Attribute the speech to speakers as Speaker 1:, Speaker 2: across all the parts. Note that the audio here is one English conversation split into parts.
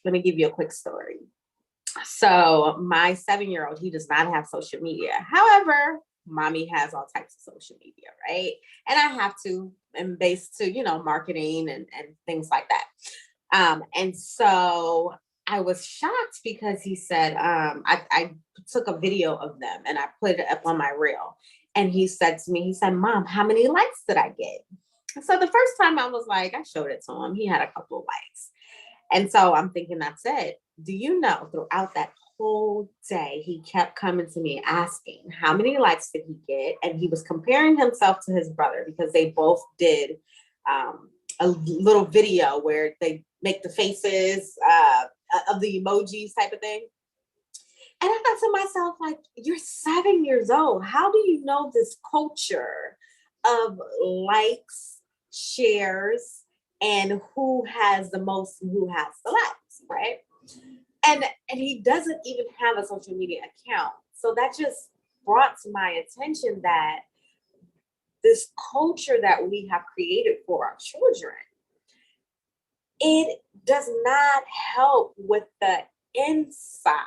Speaker 1: let me give you a quick story. So my 7-year-old, he does not have social media. However, mommy has all types of social media, right? And I have to, and based to, marketing and things like that. And so I was shocked because he said, I took a video of them and I put it up on my reel. And he said to me, he said, Mom, how many likes did I get? So the first time I was like, I showed it to him. He had a couple of likes. And so I'm thinking, that's it. Do you know throughout that whole day, he kept coming to me asking how many likes did he get? And he was comparing himself to his brother because they both did a little video where they make the faces of the emojis type of thing. And I thought to myself, like, you're 7 years old. How do you know this culture of likes, shares, and who has the most and who has the likes, right? And he doesn't even have a social media account. So that just brought to my attention that this culture that we have created for our children, it does not help with the inside,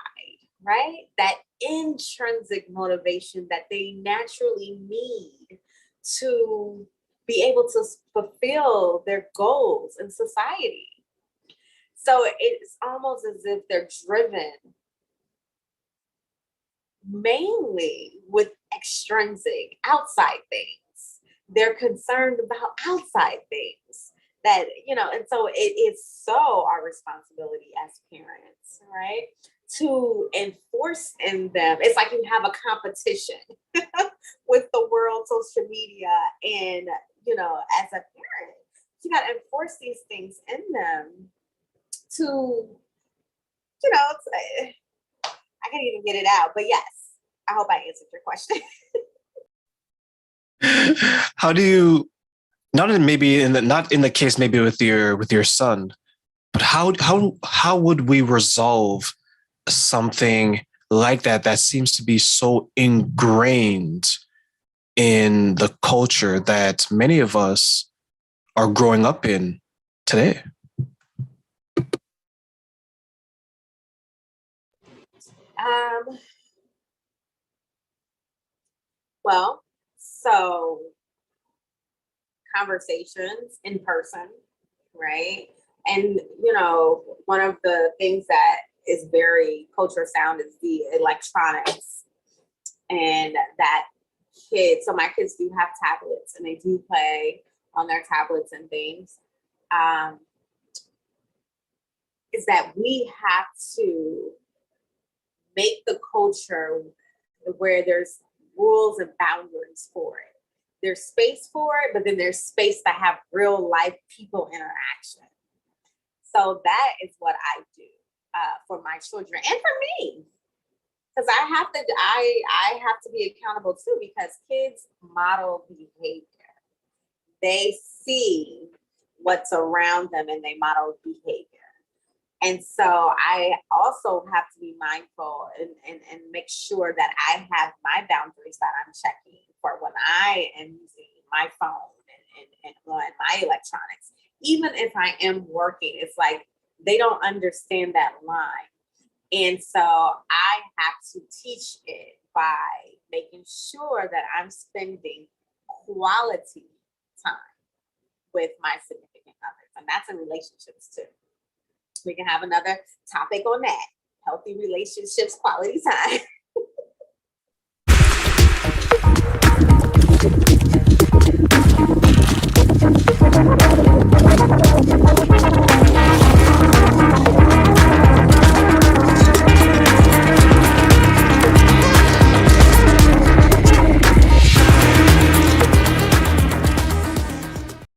Speaker 1: right? That intrinsic motivation that they naturally need to be able to fulfill their goals in society. So it's almost as if they're driven mainly with extrinsic outside things. They're concerned about outside things that, and so it is so our responsibility as parents, right? To enforce in them. It's like you have a competition with the world, social media, and, as a parent, you got to enforce these things in them to, I can't even get it out, but yes, I hope I answered your question.
Speaker 2: How do you, not in the case maybe with your son, but how would we resolve something like that seems to be so ingrained in the culture that many of us are growing up in today?
Speaker 1: Well, so conversations in person, right? And, one of the things that is very culture sound is the electronics, and that so my kids do have tablets and they do play on their tablets and things. Is that we have to make the culture where there's rules and boundaries for it. There's space for it, but then there's space to have real life people interaction. So that is what I do for my children and for me, because I have to be accountable too, because kids model behavior. They see what's around them and they model behavior. And so I also have to be mindful and make sure that I have my boundaries that I'm checking for when I am using my phone and on my electronics. Even if I am working, it's like they don't understand that line. And so I have to teach it by making sure that I'm spending quality time with my significant others. And that's in relationships too. We can have another topic on that. Healthy relationships, quality time.